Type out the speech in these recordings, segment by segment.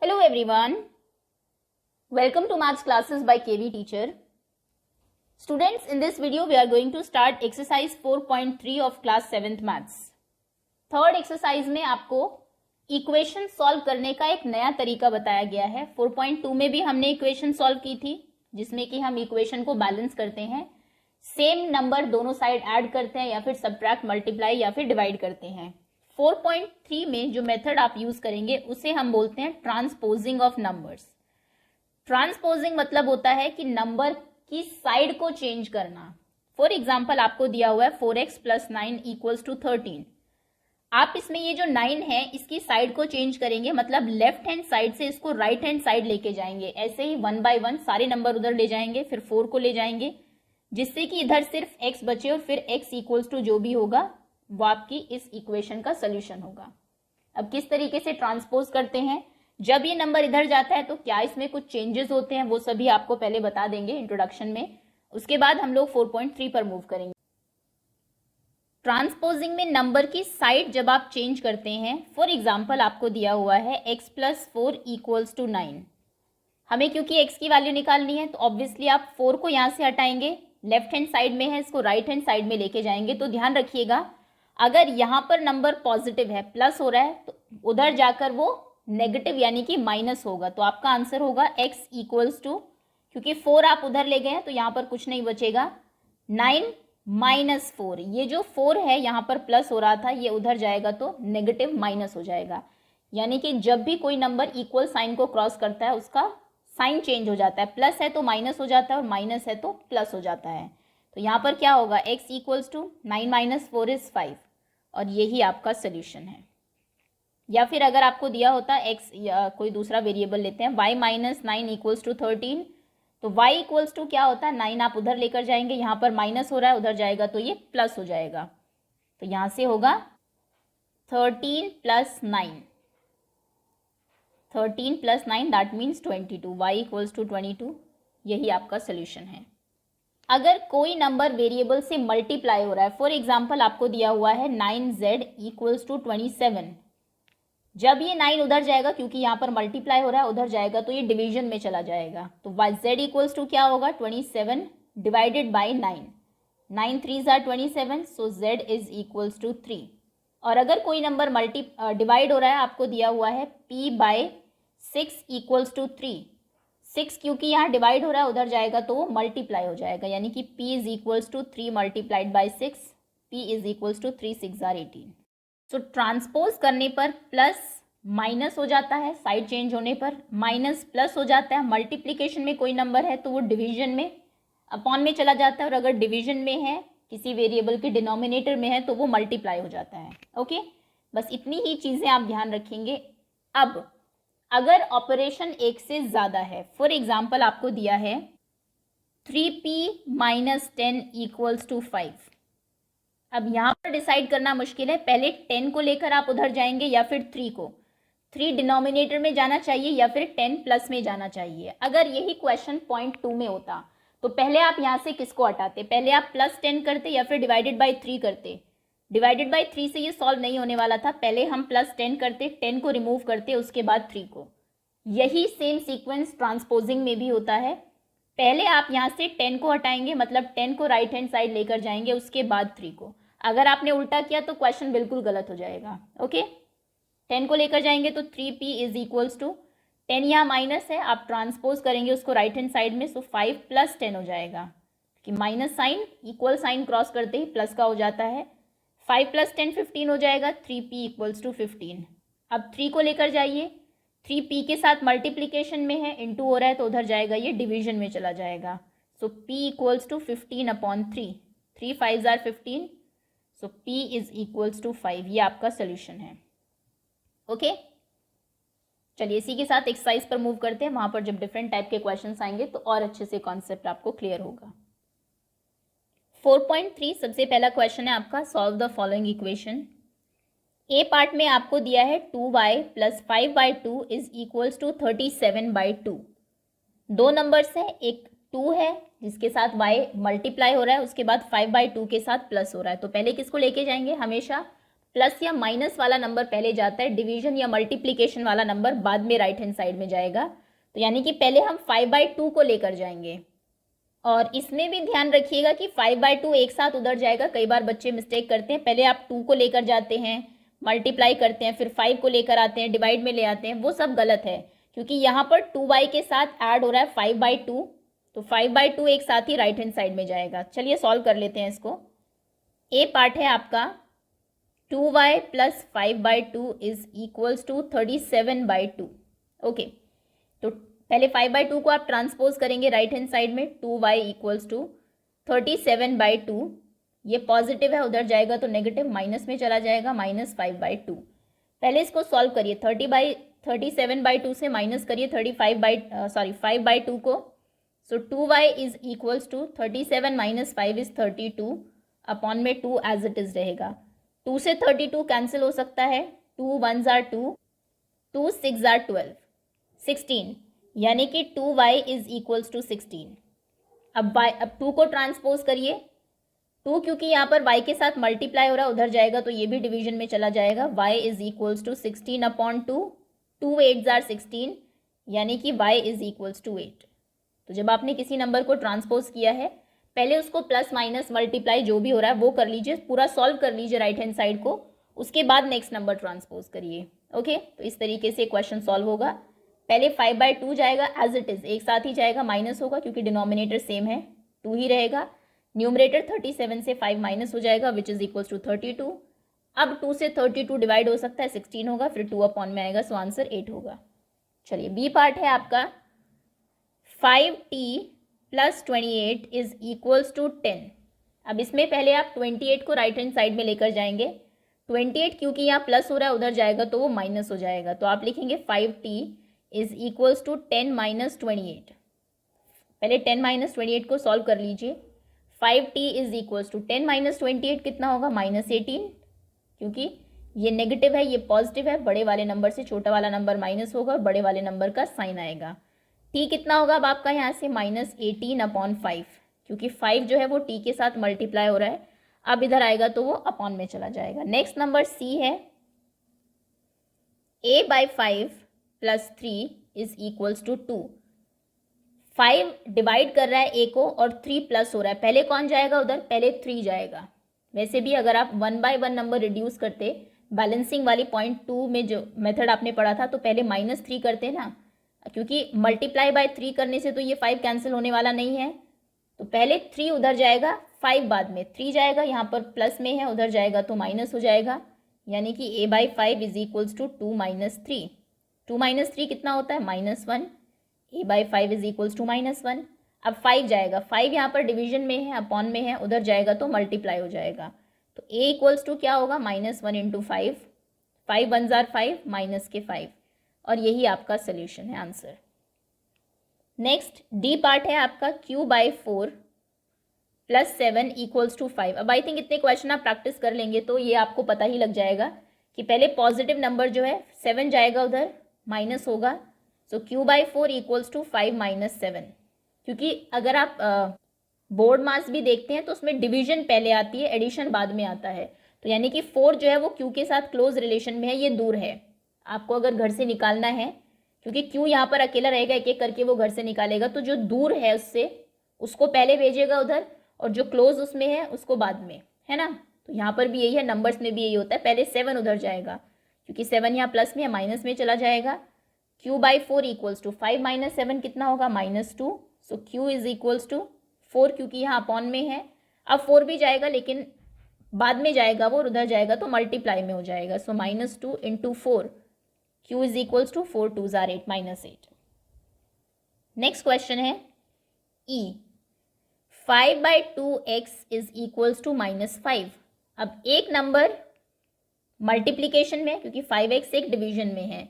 Hello everyone, welcome to maths classes by KV Teacher. Students, in this video we are going to start exercise 4.3 of class 7th maths. Third exercise में आपको equation solve करने का एक नया तरीका बताया गया है. 4.2 में भी हमने इक्वेशन सॉल्व की थी जिसमें कि हम इक्वेशन को बैलेंस करते हैं, सेम नंबर दोनों साइड ऐड करते हैं या फिर सब्ट्रैक्ट, मल्टीप्लाई या फिर डिवाइड करते हैं. 4.3 में जो मेथड आप यूज करेंगे उसे हम बोलते हैं ट्रांसपोजिंग ऑफ नंबर्स. ट्रांसपोजिंग मतलब होता है कि नंबर की साइड को चेंज करना. फॉर एग्जाम्पल आपको दिया हुआ है 4x प्लस 9 इक्वल्स टू 13. आप इसमें ये जो 9 है इसकी साइड को चेंज करेंगे, मतलब लेफ्ट हैंड साइड से इसको राइट हैंड साइड लेके जाएंगे. ऐसे ही 1 बाय 1 सारे नंबर उधर ले जाएंगे, फिर 4 को ले जाएंगे जिससे कि इधर सिर्फ x बचे और फिर x इक्वल्स टू जो भी होगा वो आपकी इस इक्वेशन का सोल्यूशन होगा. अब किस तरीके से ट्रांसपोज करते हैं, जब ये नंबर इधर जाता है तो क्या इसमें कुछ चेंजेस होते हैं वो सभी आपको पहले बता देंगे इंट्रोडक्शन में. उसके बाद हम लोग 4.3 पर मूव करेंगे. ट्रांसपोजिंग में नंबर की साइड जब आप चेंज करते हैं, फॉर एग्जाम्पल आपको दिया हुआ है x प्लस 4 इक्वल्स टू 9. हमें क्योंकि x की वैल्यू निकालनी है तो ऑब्वियसली आप 4 को यहाँ से हटाएंगे, लेफ्ट हैंड साइड में है, इसको राइट हैंड साइड में लेके जाएंगे. तो ध्यान रखिएगा अगर यहाँ पर नंबर पॉजिटिव है, प्लस हो रहा है, तो उधर जाकर वो नेगेटिव यानी कि माइनस होगा. तो आपका आंसर होगा x इक्वल्स टू, क्योंकि 4 आप उधर ले गए हैं तो यहाँ पर कुछ नहीं बचेगा, 9 माइनस 4. ये जो 4 है यहाँ पर प्लस हो रहा था, ये उधर जाएगा तो नेगेटिव माइनस हो जाएगा. यानी कि जब भी कोई नंबर इक्वल साइन को क्रॉस करता है उसका साइन चेंज हो जाता है. प्लस है तो माइनस हो जाता है और माइनस है तो प्लस हो जाता है. तो यहाँ पर क्या होगा, x equals to 9 minus 4 is 5 और यही आपका सोल्यूशन है. या फिर अगर आपको दिया होता x या कोई दूसरा वेरिएबल लेते हैं, y माइनस 9 इक्वल्स टू 13, तो y इक्वल्स टू क्या होता है, 9 आप उधर लेकर जाएंगे, यहाँ पर माइनस हो रहा है, उधर जाएगा तो ये प्लस हो जाएगा. तो यहाँ से होगा 13 plus 9, 13 plus 9 that means 22, y equals to 22. यही आपका सोल्यूशन है. अगर कोई नंबर वेरिएबल से मल्टीप्लाई हो रहा है, फॉर एग्जाम्पल आपको दिया हुआ है 9z इक्वल्स टू 27. जब ये 9 उधर जाएगा, क्योंकि यहाँ पर मल्टीप्लाई हो रहा है, उधर जाएगा तो ये डिवीजन में चला जाएगा. तो z इक्वल्स टू क्या होगा, 27 डिवाइडेड बाई 9. 9 3 ज़ार 27, so z is equals to 3. और अगर कोई नंबर डिवाइड हो रहा है, आपको दिया हुआ है p बाय 6 इक्वल्स टू 3. 6 क्योंकि यहाँ डिवाइड हो रहा है, उधर जाएगा तो वो मल्टीप्लाई हो जाएगा, यानी कि p is equals to 3 multiplied by 6, p is equals to 3 6 ज़ार 18. सो ट्रांसपोज करने पर प्लस माइनस हो जाता है, साइड चेंज होने पर माइनस प्लस हो जाता है. मल्टीप्लिकेशन में कोई नंबर है तो वो डिवीजन में अपॉन में चला जाता है, और अगर डिवीजन में है, किसी वेरिएबल के डिनोमिनेटर में है, तो वो मल्टीप्लाई हो जाता है. ओके, बस इतनी ही चीज़ें आप ध्यान रखेंगे. अब अगर ऑपरेशन एक से ज़्यादा है, फॉर एग्जाम्पल आपको दिया है 3p माइनस 10 इक्वल्स टू 5. अब यहाँ पर डिसाइड करना मुश्किल है, पहले 10 को लेकर आप उधर जाएंगे या फिर 3 को. 3 डिनोमिनेटर में जाना चाहिए या फिर 10 प्लस में जाना चाहिए. अगर यही क्वेश्चन पॉइंट 2 में होता तो पहले आप यहाँ से किसको हटाते, पहले आप प्लस 10 करते या फिर डिवाइडेड बाई 3 करते. डिवाइडेड बाई 3 से ये सॉल्व नहीं होने वाला था, पहले हम प्लस 10 करते, 10 को रिमूव करते, उसके बाद 3 को. यही सेम सीक्वेंस ट्रांसपोजिंग में भी होता है. पहले आप यहाँ से 10 को हटाएंगे, मतलब 10 को राइट हैंड साइड लेकर जाएंगे, उसके बाद 3 को. अगर आपने उल्टा किया तो क्वेश्चन बिल्कुल गलत हो जाएगा. ओके, 10 को लेकर जाएंगे तो 3p इज इक्वल्स टू 10, यहाँ माइनस है, आप ट्रांसपोज करेंगे उसको राइट हैंड साइड में, सो 5 प्लस 10 हो जाएगा, कि minus sign equal sign cross करते ही प्लस का हो जाता है. 5 प्लस 10 15 हो जाएगा, 3p इक्वल्स टू 15. अब 3 को लेकर जाइए, 3p के साथ मल्टीप्लीकेशन में है, इनटू हो रहा है तो उधर जाएगा, ये डिवीजन में चला जाएगा. So p equals to 15 upon 3, 3 5 ज़ार 15, so p is equals to 5. ये आपका सोल्यूशन है. ओके, चलिए इसी के साथ एक्सरसाइज पर मूव करते हैं. वहाँ पर जब डिफरेंट टाइप के क्वेश्चंस आएंगे तो और अच्छे से कॉन्सेप्ट आपको क्लियर होगा. 4.3 सबसे पहला क्वेश्चन है आपका, solve the following equation. A part में आपको दिया है 2y plus 5/2 is equals to 37/2. दो नंबर्स है, एक 2 है जिसके साथ y मल्टीप्लाई हो रहा है, उसके बाद 5/2 के साथ प्लस हो रहा है. तो पहले किसको लेके जाएंगे, हमेशा प्लस या माइनस वाला नंबर पहले जाता है, डिवीजन या मल्टीप्लीकेशन वाला नंबर बाद में राइट हैंड साइड में जाएगा। तो यानी कि पहले हम 5/2 को लेकर जाएंगे, और इसमें भी ध्यान रखिएगा कि 5/2 एक साथ उधर जाएगा। कई बार बच्चे मिस्टेक करते हैं, पहले आप 2 को लेकर जाते हैं, मल्टीप्लाई करते हैं, फिर 5 को लेकर आते हैं, डिवाइड में ले आते हैं, वो सब गलत है, क्योंकि यहाँ पर 2y के साथ ऐड हो रहा है 5/2, तो 5/2 एक साथ ही राइट हैंड साइड में जाएगा। चलिए सॉल्व कर लेते हैं इसको। ए पार्ट है आपका 2y + 5/2 is equals to 37/2। Okay, तो पहले 5/2 को आप ट्रांसपोज करेंगे राइट हैंड साइड में, 2y इक्वल्स टू 37/2। ये पॉजिटिव है, उधर जाएगा तो नेगेटिव, माइनस में चला जाएगा, -5/2। पहले इसको सॉल्व करिए, 37/2 से माइनस करिए 5/2 को। So 2y is equals to 37 - 5 is 32, upon में 2 एज इट इज रहेगा। 2 से 32 कैंसिल हो सकता है, 2 1s are 2, 2 6s are 12, 16, यानी कि 2y इज इक्वल्स टू 16। अब 2 को ट्रांसपोज करिए, 2 क्योंकि यहाँ पर y के साथ मल्टीप्लाई हो रहा है, उधर जाएगा तो ये भी डिवीजन में चला जाएगा। y is equals to 16/2, 2 8s are 16, यानी कि y इज इक्वल्स टू 8। तो जब आपने किसी नंबर को ट्रांसपोज किया है, पहले उसको प्लस माइनस मल्टीप्लाई जो भी हो रहा है वो कर लीजिए, पूरा सॉल्व कर लीजिए राइट हैंड साइड को, उसके बाद नेक्स्ट नंबर ट्रांसपोज करिए। ओके, तो इस तरीके से क्वेश्चन सॉल्व होगा। पहले 5/2 जाएगा एज इट इज, एक साथ ही जाएगा, माइनस होगा क्योंकि डिनोमिनेटर सेम है, 2 ही रहेगा। न्यूमरेटर 37 से 5 माइनस हो जाएगा, विच इज इक्वल्स टू 32। अब 2 से 32 डिवाइड हो सकता है, 16 होगा, फिर 2 अपॉन में आएगा, सो आंसर 8 होगा। चलिए बी पार्ट है आपका 5t + 28 इज इक्वल्स टू 10। अब इसमें पहले आप 28 को राइट हैंड साइड में लेकर जाएंगे, 28 क्योंकि यहाँ प्लस हो रहा है, उधर जाएगा तो वो माइनस हो जाएगा, तो आप लिखेंगे 5t इज इक्वल्स टू 10 - 28। पहले 10 - 28 को सॉल्व कर लीजिए। 5t इज इक्वल्स टू 10 - 28 कितना होगा, -18, क्योंकि ये नेगेटिव है, ये पॉजिटिव है, बड़े वाले नंबर से छोटा वाला नंबर माइनस होगा और बड़े वाले नंबर का साइन आएगा। t कितना होगा अब आपका यहाँ से, -18/5, क्योंकि 5 जो है वो t के साथ मल्टीप्लाई हो रहा है, अब इधर आएगा तो वो अपॉन में चला जाएगा। नेक्स्ट नंबर c है, a/5 + 3 is equals to 2। 5 divide कर रहा है a को और 3 प्लस हो रहा है, पहले कौन जाएगा उधर, पहले 3 जाएगा। वैसे भी अगर आप 1/1 नंबर रिड्यूस करते, बैलेंसिंग वाली पॉइंट 2 में जो मेथड आपने पढ़ा था, तो पहले -3 करते ना, क्योंकि मल्टीप्लाई बाय 3 करने से तो ये 5 कैंसिल होने वाला नहीं है, तो पहले 3 उधर जाएगा, 5 बाद में, 3 जाएगा, यहाँ पर प्लस में है, उधर जाएगा तो माइनस हो जाएगा, यानी कि a/5 इज इक्वल्स टू 2 - 3। 2 - 3 कितना होता है, -1, a/5 इज इक्वल्स टू -1। अब 5 जाएगा, 5 यहाँ पर डिवीजन में है, अपॉन में है, उधर जाएगा तो मल्टीप्लाई हो जाएगा, तो a इक्वल्स टू क्या होगा, -1 × 5, 5 1s are 5, माइनस के 5, और यही आपका सोल्यूशन है, आंसर। नेक्स्ट डी पार्ट है आपका q/4 + 7 इक्वल्स टू 5। अब आई थिंक इतने क्वेश्चन आप प्रैक्टिस कर लेंगे तो ये आपको पता ही लग जाएगा कि पहले पॉजिटिव नंबर जो है 7 जाएगा, उधर माइनस होगा, सो q/4 इक्वल्स टू 5 - 7। क्योंकि अगर आप बोर्ड मास भी देखते हैं तो उसमें डिवीजन पहले आती है, एडिशन बाद में आता है, तो यानी कि 4 जो है वो q के साथ क्लोज रिलेशन में है, ये दूर है, आपको अगर घर से निकालना है, क्योंकि q यहाँ पर अकेला रहेगा, एक एक करके वो घर से निकालेगा, तो जो दूर है उससे उसको पहले भेजेगा उधर, और जो क्लोज उसमें है उसको बाद में, है ना। तो यहाँ पर भी यही है, नंबर्स में भी यही होता है, पहले 7 उधर जाएगा, क्योंकि 7 यहाँ प्लस में है, माइनस में चला जाएगा। q/4 इक्वल्स टू 5 - 7 कितना होगा, -2, सो q इज इक्वल्स टू 4, क्योंकि यहाँ अपॉन में है, अब 4 भी जाएगा लेकिन बाद में जाएगा वो, उधर जाएगा तो मल्टीप्लाई में हो जाएगा, so -2 × 4, q is equals to 4 2s are 8, -8। Next question है e, 5/2x is equals to -5। अब एक नंबर मल्टीप्लीकेशन में है, क्योंकि 5x एक डिवीजन में है,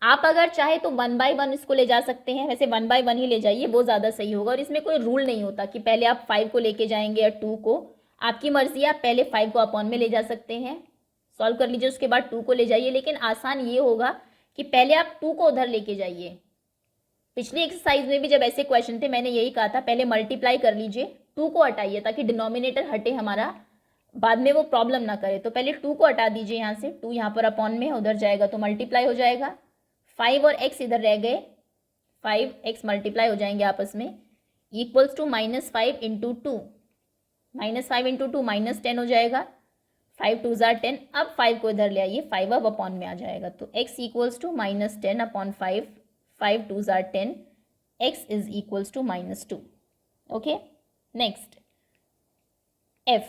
आप अगर चाहे तो 1/1 इसको ले जा सकते हैं, वैसे 1/1 ही ले जाइए, वो ज़्यादा सही होगा, और इसमें कोई रूल नहीं होता कि पहले आप 5 को लेके जाएंगे या 2 को, आपकी मर्जी है, आप पहले 5 को अपॉन में ले जा सकते हैं, सॉल्व कर लीजिए, उसके बाद 2 को ले जाइए, लेकिन आसान ये होगा कि पहले आप 2 को उधर लेके जाइए। पिछली एक्सरसाइज में भी जब ऐसे क्वेश्चन थे मैंने यही कहा था, पहले मल्टीप्लाई कर लीजिए, 2 को हटाइए ताकि डिनोमिनेटर हटे हमारा, बाद में वो प्रॉब्लम ना करे। तो पहले 2 को हटा दीजिए यहाँ से, 2 यहाँ पर अपॉन में उधर जाएगा तो मल्टीप्लाई हो जाएगा, 5 और x इधर रह गए, 5x मल्टीप्लाई हो जाएंगे आपस में, इक्वल्स टू -5 इंटू 2, -5 इंटू 2 -10 हो जाएगा, 5 2 ज़ार 10। अब 5 को इधर ले आइए, 5 अब अपॉन में आ जाएगा, तो x इक्वल्स टू -10 अपॉन 5, 5 2 ज़ार 10, x is equals to -2। Okay, next f,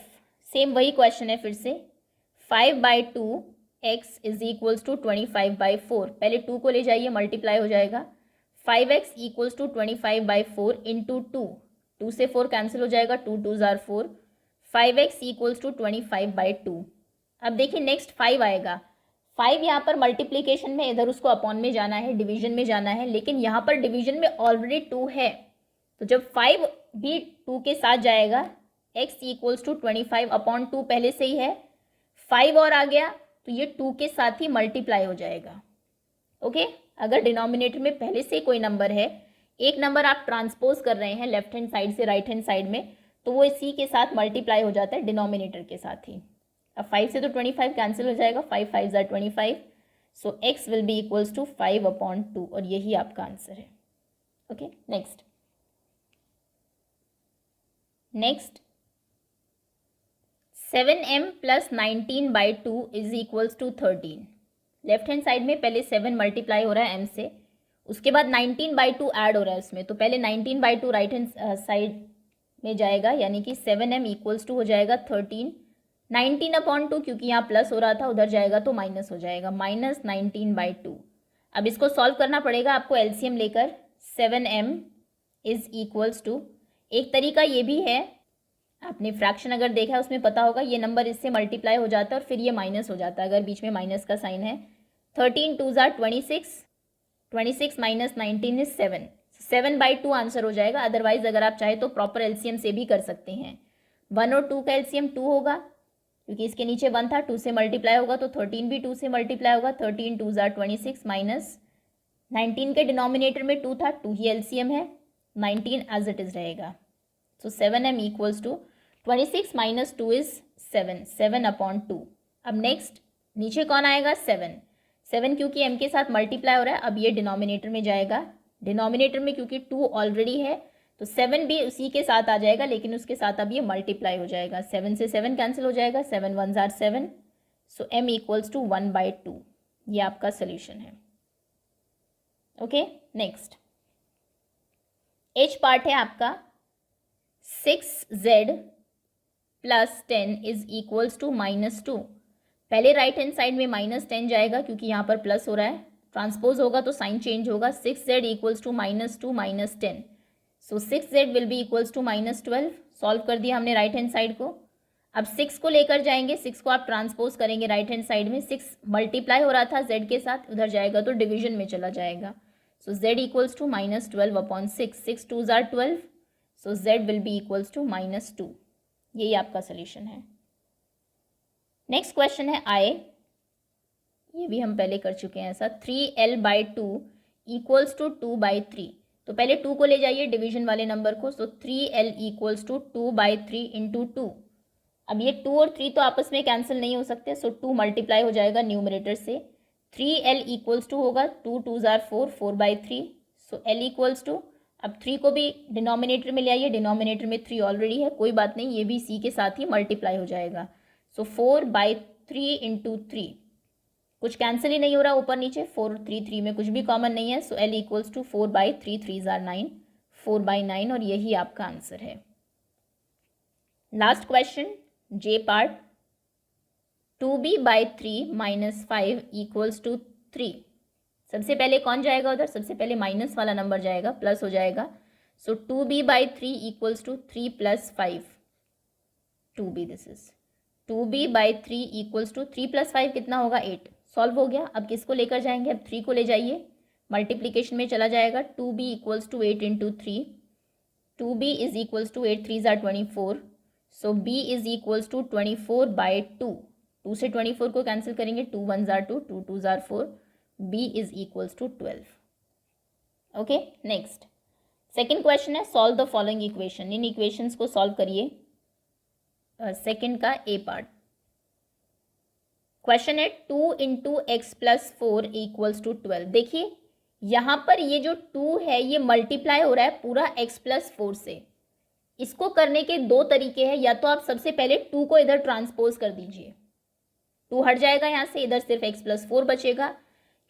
same वही क्वेश्चन है फिर से, 5/2 x इज इक्वल्स टू 25/4। पहले 2 को ले जाइए, मल्टीप्लाई हो जाएगा, 5x इक्वल्स टू 25/4 इंटू 2, 2 से 4 कैंसिल हो जाएगा, 2 2 ज़ार 4, 5x इक्वल्स टू 25/2। अब देखिए नेक्स्ट 5 आएगा, 5 यहाँ पर मल्टीप्लीकेशन में, इधर उसको अपॉन में जाना है, डिवीजन में जाना है, लेकिन यहाँ पर डिवीजन में ऑलरेडी 2 है, तो जब 5 भी 2 के साथ जाएगा, x इक्वल्स टू 25/2 पहले से ही है, 5 और आ गया तो ये 2 के साथ ही मल्टीप्लाई हो जाएगा। ओके, अगर डिनोमिनेटर में पहले से कोई नंबर है, एक नंबर आप ट्रांसपोज कर रहे हैं लेफ्ट हैंड साइड से राइट हैंड साइड में, तो वो इसी के साथ मल्टीप्लाई हो जाता है डिनोमिनेटर के साथ ही। अब 5 से तो 25 कैंसिल हो जाएगा, 5 5 ज़ार 25, so x will be equals to 5/2 और यही आपका आंसर है। Okay, next 7m plus 19/2 is equals to 13। Left hand side में पहले 7 मल्टीप्लाई हो रहा है m से, उसके बाद 19/2 ऐड हो रहा है उसमें, तो पहले 19/2 राइट हैंड साइड में जाएगा, यानी कि 7m इक्वल्स टू हो जाएगा 13, 19/2 क्योंकि यहाँ प्लस हो रहा था उधर जाएगा तो माइनस हो जाएगा, -19/2। अब इसको सॉल्व करना पड़ेगा आपको एलसीएम लेकर, 7m इज इक्वल्स टू, एक तरीका ये भी है, आपने फ्रैक्शन अगर देखा है उसमें पता होगा, ये नंबर इससे मल्टीप्लाई हो जाता है और फिर ये माइनस हो जाता है अगर बीच में माइनस का साइन है, 13 2 ज़ार 26, 26 - 19 इज 7, 7/2 आंसर हो जाएगा। अदरवाइज अगर आप चाहे तो प्रॉपर एलसीएम से भी कर सकते हैं, 1 और 2 का एलसीएम 2 होगा, क्योंकि इसके नीचे 1 था, 2 से मल्टीप्लाई होगा तो 13 भी 2 से मल्टीप्लाई होगा, 13 2 ज़ार 26 माइनस 19 के डिनोमिनेटर में 2 था, 2 ही एलसीएम है, 19 एज इट इज रहेगा। So 7m equals to 26 minus 2 is 7, 7/2। अब नेक्स्ट नीचे कौन आएगा, 7, 7 क्योंकि m के साथ मल्टीप्लाई हो रहा है, अब ये डिनोमिनेटर में जाएगा, डिनोमिनेटर में क्योंकि 2 ऑलरेडी है तो 7 भी उसी के साथ आ जाएगा, लेकिन उसके साथ अब ये मल्टीप्लाई हो जाएगा, 7 से 7 कैंसिल हो जाएगा, 7 1 ज़ार 7, सो m इक्वल्स टू 1/2। ये आपका सोल्यूशन है। ओके, नेक्स्ट h पार्ट है आपका, 6z plus 10 is equals to -2। पहले राइट हैंड साइड में -10 जाएगा क्योंकि यहाँ पर प्लस हो रहा है, ट्रांसपोज होगा तो साइन चेंज होगा, 6z equals to -2 - 10, so 6z will be equals to -12। Solve कर दिया हमने राइट हैंड साइड को। अब 6 को लेकर जाएंगे, 6 को आप ट्रांसपोज करेंगे राइट हैंड साइड में, 6 मल्टीप्लाई हो रहा था z के साथ, उधर जाएगा तो डिवीजन में चला जाएगा, सो z इक्वल्स टू -12/6, 6 2 ज़ार 12, so z will be equals to -2। यही आपका सोल्यूशन है। नेक्स्ट क्वेश्चन है I, ये भी हम पहले कर चुके हैं ऐसा, 3l/2 इक्वल्स टू 2/3। तो पहले 2 को ले जाइए डिवीजन वाले नंबर को, सो 3l इक्वल्स टू 2/3 इंटू 2। अब ये 2 और 3 तो आपस में कैंसिल नहीं हो सकते, सो 2 मल्टीप्लाई हो जाएगा न्यूमरेटर से, 3l इक्वल्स टू होगा 2 2 ज़ार 4, 4/3, सो l इक्वल्स टू, अब 3 को भी डिनोमिनेटर में ले आइए, डिनोमिनेटर में 3 ऑलरेडी है, कोई बात नहीं, ये भी c के साथ ही मल्टीप्लाई हो जाएगा, सो 4/3 इंटू 3, कुछ कैंसिल ही नहीं हो रहा ऊपर नीचे, 4 3 3 में कुछ भी कॉमन नहीं है, सो l इक्वल्स टू 4/3, 3 ज़ार 9, 4/9, और यही आपका आंसर है। Last question J part, 2b/3 - 5 equals to 3। सबसे पहले कौन जाएगा उधर, सबसे पहले माइनस वाला नंबर जाएगा, प्लस हो जाएगा, so 2b/3 equals to 3 + 5, 2b, this is 2b/3 equals to 3 + 5 कितना होगा, 8। सॉल्व हो गया। अब किसको लेकर जाएंगे, अब 3 को ले जाइए, मल्टीप्लीकेशन में चला जाएगा, 2b equals to 8 into 3, 2b is equals to 8 3 ज़ार 24, so b is equals to 24/2, 2 से 24 को कैंसिल करेंगे, 2 1 ज़ार 2, 2 2 ज़ार 4, b is equals to 12। Okay, next second question है, सॉल्व द फॉलोइंग इक्वेशन। इन इक्वेशंस को सॉल्व करिए। सेकंड का ए पार्ट। क्वेश्चन है 2 into x plus 4 equals to 12। देखिए यहाँ पर ये जो 2 है ये मल्टीप्लाई हो रहा है पूरा x प्लस 4 से। इसको करने के दो तरीके हैं, या तो आप सबसे पहले 2 को इधर ट्रांसपोज कर दीजिए, 2 हट जाएगा यहाँ से, इधर सिर्फ x प्लस 4 बचेगा।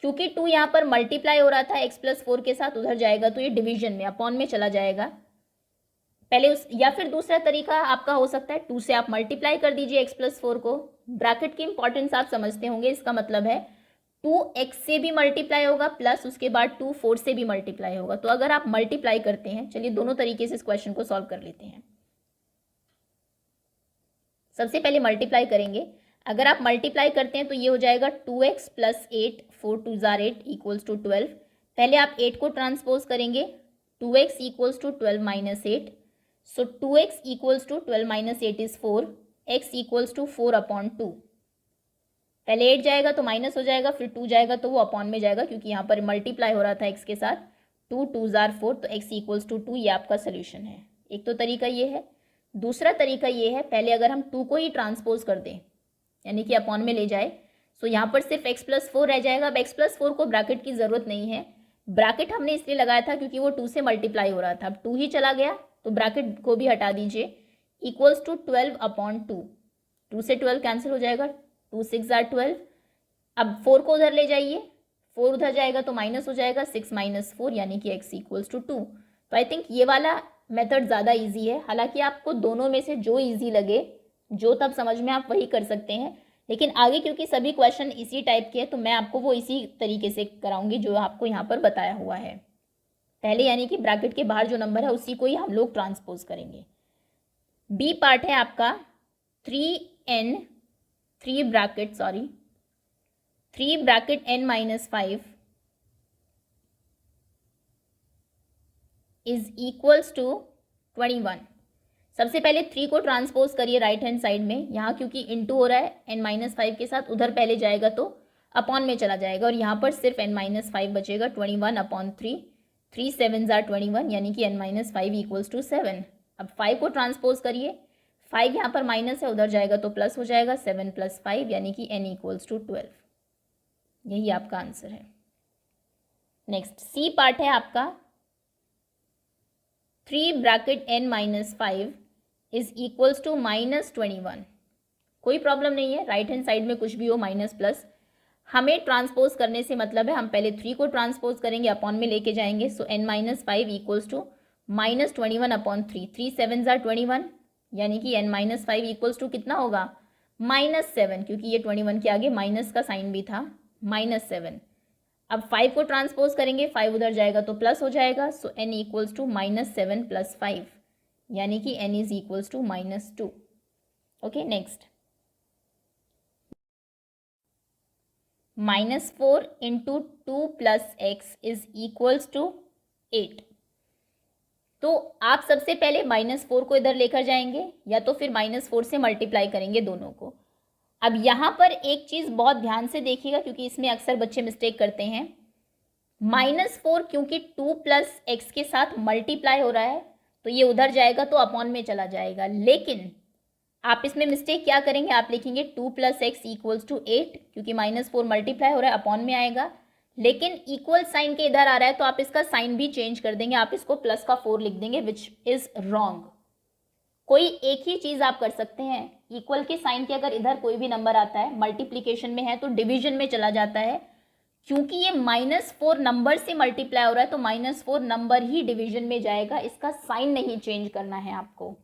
क्योंकि 2 यहाँ पर मल्टीप्लाई हो रहा था x प्लस 4 के साथ, उधर जाएगा तो ये डिवीजन में अपॉन में चला जाएगा पहले उस। या फिर दूसरा तरीका आपका हो सकता है 2 से आप मल्टीप्लाई कर दीजिए x प्लस 4 को। ब्रैकेट की इंपॉर्टेंस आप समझते होंगे, इसका मतलब है 2x से भी मल्टीप्लाई होगा प्लस उसके बाद 2 4 से भी मल्टीप्लाई होगा। तो अगर आप मल्टीप्लाई करते हैं, चलिए दोनों तरीके से इस क्वेश्चन को सॉल्व कर लेते हैं। सबसे पहले मल्टीप्लाई करेंगे। अगर आप मल्टीप्लाई करते हैं तो ये हो जाएगा 2x प्लस 8, 4 2 जार 8 इक्वल्स टू 12। पहले आप 8 को ट्रांसपोज करेंगे, 2x equals to 12 minus 8। So 2x equals to 12 minus 8 is 4, x equals to 4 upon 2। पहले 8 जाएगा तो माइनस हो जाएगा, फिर 2 जाएगा तो वो अपॉन में जाएगा, क्योंकि यहाँ पर मल्टीप्लाई हो रहा था x के साथ। 2 2 जार 4, तो x इक्वल्स टू 2, ये आपका सोल्यूशन है। एक तो तरीका ये है। दूसरा तरीका ये है, पहले अगर हम 2 को ही ट्रांसपोज कर दें यानी कि अपॉन में ले जाए, सो यहाँ पर सिर्फ x प्लस 4 रह जाएगा। अब x प्लस 4 को ब्रैकेट की ज़रूरत नहीं है, ब्रैकेट हमने इसलिए लगाया था क्योंकि वो 2 से मल्टीप्लाई हो रहा था। अब 2 ही चला गया तो ब्रैकेट को भी हटा दीजिए, इक्वल्स टू 12 अपॉन 2। 2 से 12 कैंसिल हो जाएगा, 2 6 जार 12। अब 4 को उधर ले जाइए, 4 उधर जाएगा तो माइनस हो जाएगा, 6 माइनस 4 यानी कि x इक्वल्स टू 2। तो आई थिंक ये वाला मेथड ज़्यादा ईजी है। हालांकि आपको दोनों में से जो ईजी लगे, जो तब समझ में आप वही कर सकते हैं, लेकिन आगे क्योंकि सभी क्वेश्चन इसी टाइप के हैं तो मैं आपको वो इसी तरीके से कराऊंगी जो आपको यहाँ पर बताया हुआ है। पहले यानी कि ब्रैकेट के बाहर जो नंबर है उसी को ही हम लोग ट्रांसपोज करेंगे। बी पार्ट है आपका 3 bracket n minus 5 is equals to 21। सबसे पहले 3 को ट्रांसपोज करिए राइट हैंड साइड में। यहाँ क्योंकि इंटू हो रहा है n माइनस 5 के साथ, उधर पहले जाएगा तो अपॉन में चला जाएगा और यहाँ पर सिर्फ n माइनस 5 बचेगा। 21 अपॉन 3, 3 7 जार 21 यानी कि n माइनस 5 इक्वल्स टू 7। अब 5 को ट्रांसपोज करिए, 5 यहाँ पर माइनस है, उधर जाएगा तो प्लस हो जाएगा, 7 प्लस 5 यानी कि n इक्वल्स टू 12। यही आपका आंसर है। नेक्स्ट सी पार्ट है आपका 3 bracket n minus 5 is equals to minus 21। कोई प्रॉब्लम नहीं है, राइट हैंड साइड में कुछ भी हो, माइनस प्लस। हमें ट्रांसपोज करने से मतलब है, हम पहले 3 को ट्रांसपोज करेंगे, अपॉन में लेके जाएंगे। So n minus 5 equals to minus 21 upon 3, 3 7 जार 21 यानी कि n माइनस 5 इक्वल्स टू कितना होगा, माइनस 7, क्योंकि ये 21 के आगे माइनस का साइन भी था, माइनस 7। अब 5 को ट्रांसपोज करेंगे, 5 उधर जाएगा तो प्लस हो जाएगा। So n equals to minus 7 plus 5 यानी कि n is equals to minus 2। Okay, next -4 into 2 plus x is equals to 8। तो आप सबसे पहले -4 को इधर लेकर जाएंगे या तो फिर -4 से मल्टीप्लाई करेंगे दोनों को। अब यहाँ पर एक चीज़ बहुत ध्यान से देखिएगा क्योंकि इसमें अक्सर बच्चे मिस्टेक करते हैं। -4 क्योंकि 2 प्लस एक्स के साथ मल्टीप्लाई हो रहा है तो ये उधर जाएगा तो अपॉन में चला जाएगा, लेकिन आप इसमें मिस्टेक क्या करेंगे, आप लिखेंगे 2 प्लस एक्स इक्वल्स टू 8, क्योंकि -4 मल्टीप्लाई हो रहा है अपॉन में आएगा, लेकिन इक्वल साइन के इधर आ रहा है तो आप इसका साइन भी चेंज कर देंगे, आप इसको प्लस का 4 लिख देंगे, विच इज रॉन्ग। कोई एक ही चीज़ आप कर सकते हैं, इक्वल के साइन के अगर इधर कोई भी नंबर आता है, मल्टीप्लीकेशन में है तो डिवीजन में चला जाता है। क्योंकि ये -4 नंबर से मल्टीप्लाई हो रहा है तो -4 नंबर ही डिवीजन में जाएगा, इसका साइन नहीं चेंज करना है आपको।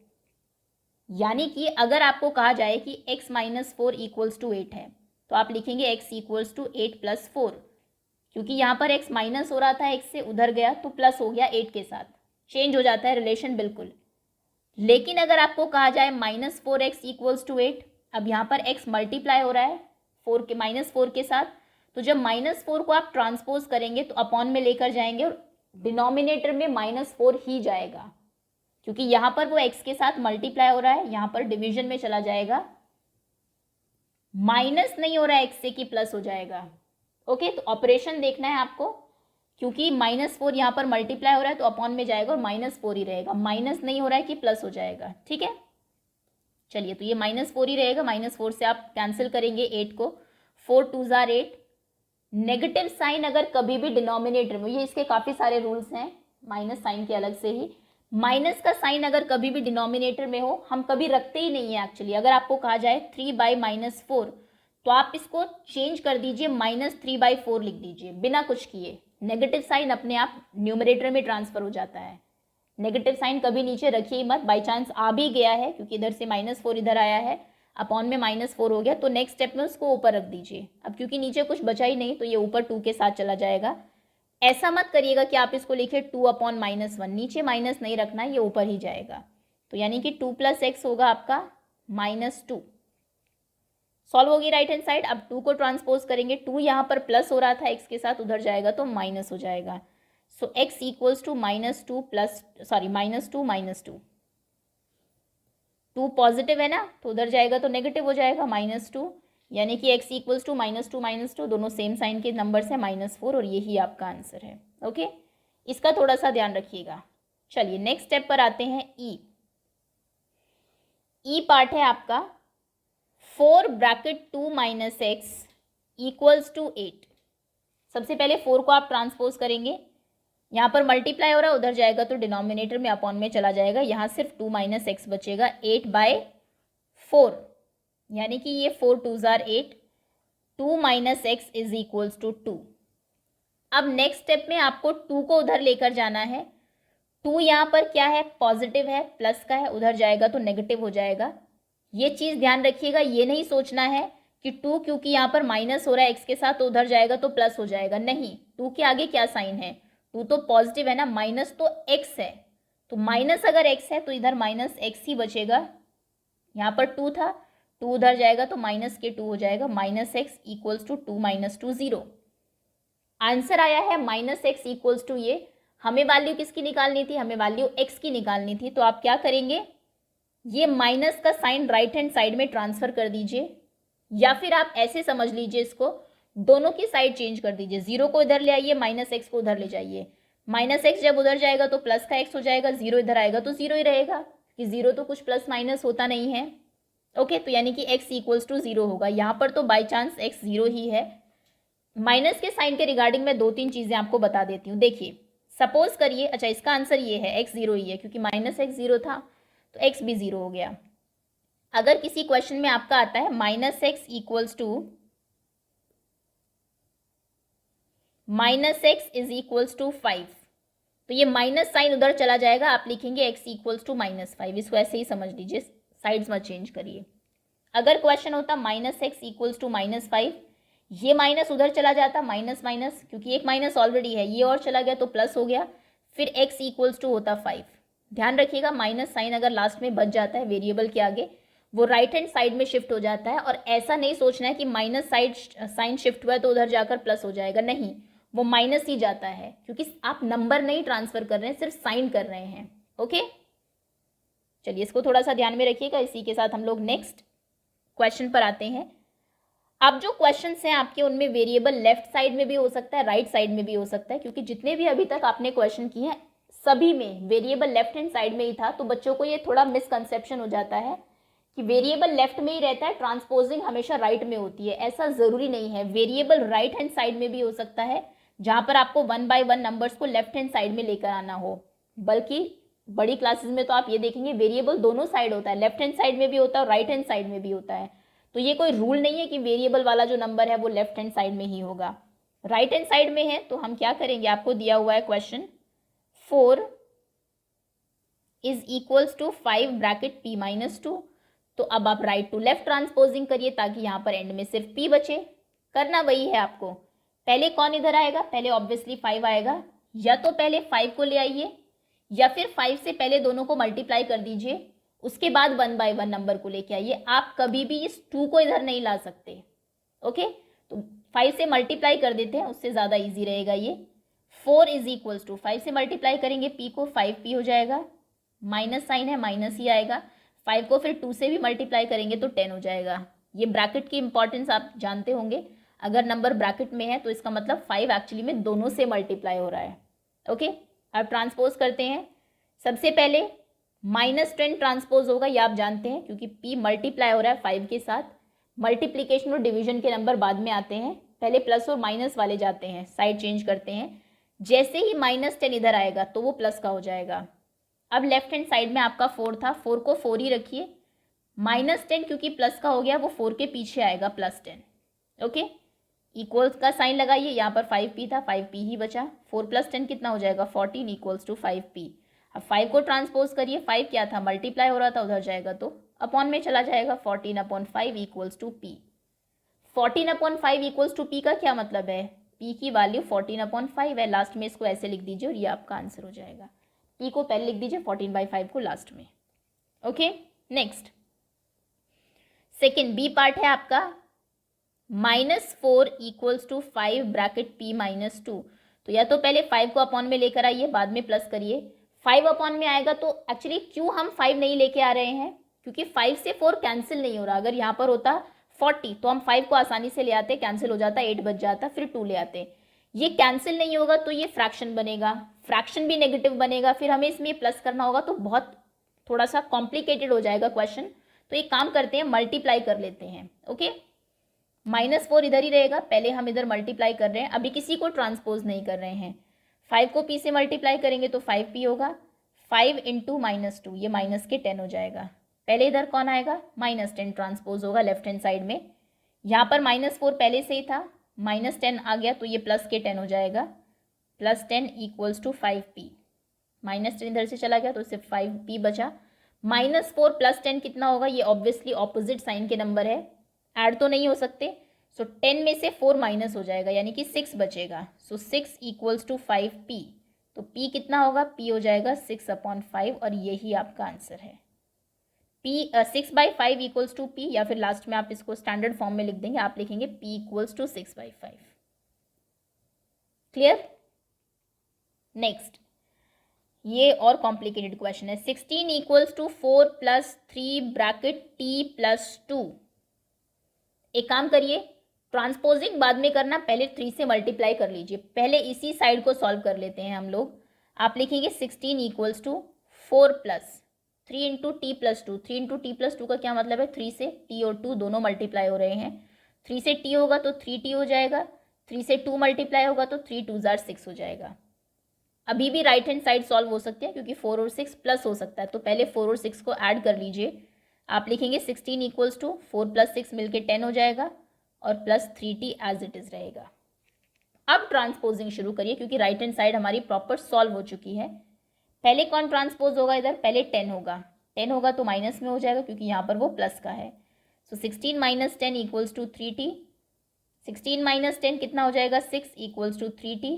यानी कि अगर आपको कहा जाए कि x माइनस 4 इक्वल्स टू 8 है तो आप लिखेंगे x इक्वल्स टू 8 प्लस 4, क्योंकि यहाँ पर x माइनस हो रहा था, x से उधर गया तो प्लस हो गया 8 के साथ, चेंज हो जाता है रिलेशन बिल्कुल। लेकिन अगर आपको कहा जाए -4x इक्वल्स टू 8, अब यहाँ पर x मल्टीप्लाई हो रहा है -4 के साथ, तो जब -4 को आप ट्रांसपोज करेंगे तो अपॉन में लेकर जाएंगे और डिनोमिनेटर में -4 ही जाएगा, क्योंकि यहाँ पर वो x के साथ मल्टीप्लाई हो रहा है, यहाँ पर डिवीजन में चला जाएगा, माइनस नहीं हो रहा है x से कि प्लस हो जाएगा। ओके, तो ऑपरेशन देखना है आपको, क्योंकि -4 यहाँ पर मल्टीप्लाई हो रहा है तो अपॉन में जाएगा और -4 ही रहेगा, माइनस नहीं हो रहा है कि प्लस हो जाएगा। ठीक है, चलिए, तो ये -4 ही रहेगा, -4 से आप कैंसिल करेंगे 8 को, 4 2 जार 8। नेगेटिव साइन अगर कभी भी डिनोमिनेटर में, ये इसके काफ़ी सारे रूल्स हैं माइनस साइन के अलग से ही, माइनस का साइन अगर कभी भी डिनोमिनेटर में हो, हम कभी रखते ही नहीं है एक्चुअली। अगर आपको कहा जाए 3/-4, तो आप इसको चेंज कर दीजिए, -3/4 लिख दीजिए बिना कुछ किए। नेगेटिव साइन अपने आप न्यूमरेटर में ट्रांसफर हो जाता है। नेगेटिव साइन कभी नीचे रखिए ही मत, बाई चांस आ भी गया है क्योंकि इधर से -4 इधर आया है, अपॉन में -4 हो गया, तो नेक्स्ट स्टेप में उसको ऊपर रख दीजिए। अब क्योंकि नीचे कुछ बचा ही नहीं तो ये ऊपर 2 के साथ चला जाएगा। ऐसा मत करिएगा कि आप इसको लिखिए 2/-1, नीचे माइनस नहीं रखना है, ये ऊपर ही जाएगा। तो यानी कि 2 + x होगा आपका -2। सॉल्व होगी राइट हैंड साइड। अब 2 को ट्रांसपोज करेंगे, 2 यहाँ पर प्लस हो रहा था x के साथ, उधर जाएगा तो माइनस हो जाएगा। सो x इक्वल्स टू -2, 2 पॉजिटिव है ना, तो उधर जाएगा तो नेगेटिव हो जाएगा -2, यानी कि x इक्वल्स टू -2, दोनों सेम साइन के नंबर्स हैं, -4, और यही आपका आंसर है। ओके, इसका थोड़ा सा ध्यान रखिएगा। चलिए नेक्स्ट स्टेप पर आते हैं। ई पार्ट है आपका 4(2 - x इक्वल्स टू 8। सबसे पहले 4 को आप ट्रांसपोज करेंगे, यहाँ पर मल्टीप्लाई हो रहा है, उधर जाएगा तो डिनोमिनेटर में अपॉन में चला जाएगा, यहाँ सिर्फ 2 - x बचेगा, 8/4, यानी कि ये 4 2 जार 8, 2 - x इज इक्वल्स टू 2। अब नेक्स्ट स्टेप में आपको 2 को उधर लेकर जाना है। 2 यहाँ पर क्या है, पॉजिटिव है, प्लस का है, उधर जाएगा तो नेगेटिव हो जाएगा। ये चीज़ ध्यान रखिएगा, ये नहीं सोचना है कि 2 क्योंकि यहाँ पर माइनस हो रहा है x के साथ तो उधर जाएगा तो प्लस हो जाएगा, नहीं। 2 के आगे क्या साइन है, 2 तो पॉजिटिव है ना, माइनस तो x है, तो माइनस अगर x है तो इधर -x ही बचेगा। यहाँ पर 2 था, 2 उधर जाएगा तो माइनस के 2 हो जाएगा, -x इक्वल्स टू 2 - 2 0। आंसर आया है -x इक्वल्स टू, ये हमें वैल्यू किसकी निकालनी थी, हमें वैल्यू x की निकालनी थी। तो आप क्या करेंगे, ये माइनस का साइन राइट हैंड साइड में ट्रांसफर कर दीजिए, या फिर आप ऐसे समझ लीजिए इसको, दोनों की साइड चेंज कर दीजिए, 0 को इधर ले आइए, -x को उधर ले जाइए। -x जब उधर जाएगा तो प्लस का x हो जाएगा, 0 इधर आएगा तो 0 ही रहेगा, कि 0 तो कुछ प्लस माइनस होता नहीं है। ओके, तो यानी कि x इक्वल्स टू 0 होगा। यहाँ पर तो बाई चांस x 0 ही है। माइनस के साइन के रिगार्डिंग मैं 2-3 चीज़ें आपको बता देती हूँ। देखिए, सपोज करिए, अच्छा इसका आंसर ये है, x 0 ही है, क्योंकि -x 0 था तो x भी 0 हो गया। अगर किसी क्वेश्चन में आपका आता है -x इक्वल्स टू -5, तो ये माइनस साइन उधर चला जाएगा, आप लिखेंगे x इक्वल्स टू -5, इसको ऐसे ही समझ लीजिए, साइड्स मत चेंज करिए। अगर क्वेश्चन होता -x इक्वल्स टू -5, ये माइनस उधर चला जाता, माइनस माइनस, क्योंकि एक माइनस ऑलरेडी है, ये और चला गया तो प्लस हो गया, फिर x इक्वल्स टू होता 5। ध्यान रखिएगा, माइनस साइन अगर लास्ट में बच जाता है वेरिएबल के आगे, वो राइट हैंड साइड में शिफ्ट हो जाता है। और ऐसा नहीं सोचना है कि माइनस साइन शिफ्ट हुआ है तो उधर जाकर प्लस हो जाएगा, नहीं, वो माइनस ही जाता है, क्योंकि आप नंबर नहीं ट्रांसफर कर रहे हैं, सिर्फ साइन कर रहे हैं। ओके, चलिए इसको थोड़ा सा ध्यान में रखिएगा। इसी के साथ हम लोग नेक्स्ट क्वेश्चन पर आते हैं। अब जो क्वेश्चंस हैं आपके, उनमें वेरिएबल लेफ्ट साइड में भी हो सकता है, राइट साइड में भी हो सकता है, क्योंकि जितने भी अभी तक आपने क्वेश्चन किए हैं सभी में वेरिएबल लेफ्ट हैंड साइड में ही था। तो बच्चों को ये थोड़ा मिसकंसेप्शन हो जाता है कि वेरिएबल लेफ्ट में ही रहता है, ट्रांसपोजिंग हमेशा राइट में होती है। ऐसा ज़रूरी नहीं है, वेरिएबल राइट हैंड साइड में भी हो सकता है, जहाँ पर आपको 1 बाय 1 नंबर्स को लेफ्ट हैंड साइड में लेकर आना हो। बल्कि बड़ी क्लासेस में तो आप ये देखेंगे वेरिएबल दोनों साइड होता है, लेफ्ट हैंड साइड में भी होता है और राइट हैंड साइड में भी होता है। तो ये कोई रूल नहीं है कि वेरिएबल वाला जो नंबर है वो लेफ्ट हैंड साइड में ही होगा, राइट हैंड साइड में है। तो हम क्या करेंगे, आपको दिया हुआ है question 4 is equals to 5 bracket p - 2। तो अब आप राइट टू लेफ्ट ट्रांसपोजिंग करिए, ताकि यहाँ पर एंड में सिर्फ p बचे। करना वही है आपको, पहले कौन इधर आएगा, पहले ऑब्वियसली 5 आएगा, या तो पहले 5 को ले आइए, या फिर 5 से पहले दोनों को मल्टीप्लाई कर दीजिए, उसके बाद 1 बाय 1 नंबर को लेके आइए। आप कभी भी इस 2 को इधर नहीं ला सकते। ओके, तो 5 से मल्टीप्लाई कर देते हैं, उससे ज़्यादा इजी रहेगा ये। 4 इज इक्वल्स टू 5 से मल्टीप्लाई करेंगे p को, 5p हो जाएगा, माइनस साइन है माइनस ही आएगा। 5 को फिर 2 से भी मल्टीप्लाई करेंगे तो 10 हो जाएगा। ये ब्रैकेट की इंपॉर्टेंस आप जानते होंगे, अगर नंबर ब्रैकेट में है तो इसका मतलब 5 एक्चुअली में दोनों से मल्टीप्लाई हो रहा है। ओके, अब ट्रांसपोज करते हैं। सबसे पहले -10 ट्रांसपोज होगा, ये आप जानते हैं, क्योंकि p मल्टीप्लाई हो रहा है 5 के साथ। मल्टीप्लीकेशन और डिवीजन के नंबर बाद में आते हैं, पहले प्लस और माइनस वाले जाते हैं, साइड चेंज करते हैं। जैसे ही -10 इधर आएगा तो वो प्लस का हो जाएगा। अब लेफ्ट हैंड साइड में आपका 4 था, 4 को 4 ही रखिए, -10 क्योंकि प्लस का हो गया वो 4 के पीछे आएगा +10। ओके, इक्वल्स का साइन लगाइए, यहाँ पर 5p था, 5p ही बचा। 4 + 10 कितना हो जाएगा 14 इक्वल्स टू 5p। अब 5 को ट्रांसपोज करिए, 5 क्या था मल्टीप्लाई हो रहा था, उधर जाएगा तो अपॉन में चला जाएगा, 14/5 equals to p। 14/5 equals to p का क्या मतलब है, p की वैल्यू 14/5 है, लास्ट में इसको ऐसे लिख दीजिए और ये आपका आंसर हो जाएगा। p को पहले लिख दीजिए, 14/5 को लास्ट में। Okay, next second B part है आपका, -4 इक्वल्स टू 5 ब्रैकेट p -2। तो या तो पहले 5 को अपॉन में लेकर आइए, बाद में प्लस करिए। 5 अपॉन में आएगा तो एक्चुअली क्यों हम 5 नहीं लेके आ रहे हैं, क्योंकि 5 से 4 कैंसिल नहीं हो रहा। अगर यहाँ पर होता 40 तो हम 5 को आसानी से ले आते, कैंसिल हो जाता, 8 बच जाता, फिर 2 ले आते। ये कैंसिल नहीं होगा तो ये फ्रैक्शन बनेगा, फ्रैक्शन भी नेगेटिव बनेगा, फिर हमें इसमें प्लस करना होगा, तो बहुत थोड़ा सा कॉम्प्लिकेटेड हो जाएगा क्वेश्चन। तो एक काम करते हैं, मल्टीप्लाई कर लेते हैं। ओके, -4 इधर ही रहेगा, पहले हम इधर मल्टीप्लाई कर रहे हैं, अभी किसी को ट्रांसपोज नहीं कर रहे हैं। 5 को p से मल्टीप्लाई करेंगे तो 5p होगा, 5 इंटू -2, ये माइनस के 10 हो जाएगा। पहले इधर कौन आएगा, -10 ट्रांसपोज होगा लेफ्ट हैंड साइड में। यहाँ पर -4 पहले से ही था, -10 आ गया तो ये प्लस के 10 हो जाएगा, +10 इक्वल्स टू 5p। -10 इधर से चला गया तो सिर्फ 5p बचा। -4 + 10 कितना होगा, ये ऑब्वियसली ऑपोजिट साइन के नंबर है, ऐड तो नहीं हो सकते। सो 10 में से 4 माइनस हो जाएगा, यानी कि 6 बचेगा। सो 6 इक्वल्स टू 5p। तो p कितना होगा, p हो जाएगा 6/5 और यही आपका आंसर है। p 6/5 इक्वल्स टू p, या फिर लास्ट में आप इसको स्टैंडर्ड फॉर्म में लिख देंगे, आप लिखेंगे p equals to 6/5। Clear. Next, ये और कॉम्प्लिकेटेड क्वेश्चन है। 16 इक्वल्स टू 4 + 3 ब्रैकेट t + 2। एक काम करिए, ट्रांसपोजिंग बाद में करना, पहले 3 से मल्टीप्लाई कर लीजिए। पहले इसी साइड को सॉल्व कर लेते हैं हम लोग। आप लिखेंगे 16 equals to 4 + 3 into t + 2। 3 into t + 2 का क्या मतलब है, 3 से t और 2 दोनों मल्टीप्लाई हो रहे हैं। 3 से t होगा तो 3t हो जाएगा, 3 से 2 मल्टीप्लाई होगा तो 3 2 = 6 हो जाएगा। अभी भी राइट हैंड साइड सॉल्व हो सकते हैं, क्योंकि 4 और 6 प्लस हो सकता है, तो पहले 4 और 6 को ऐड कर लीजिए। आप लिखेंगे 16 इक्वल्स टू 4 + 6 मिलके 10 हो जाएगा, और +3t एज इट इज़ रहेगा। अब ट्रांसपोजिंग शुरू करिए, क्योंकि राइट हैंड साइड हमारी प्रॉपर सॉल्व हो चुकी है। पहले कौन ट्रांसपोज होगा इधर, पहले 10 होगा। 10 होगा तो माइनस में हो जाएगा, क्योंकि यहाँ पर वो प्लस का है। सो 16 - 10 इक्वल्स टू 3t। 16 - 10 कितना हो जाएगा, 6 इक्वल्स टू 3t।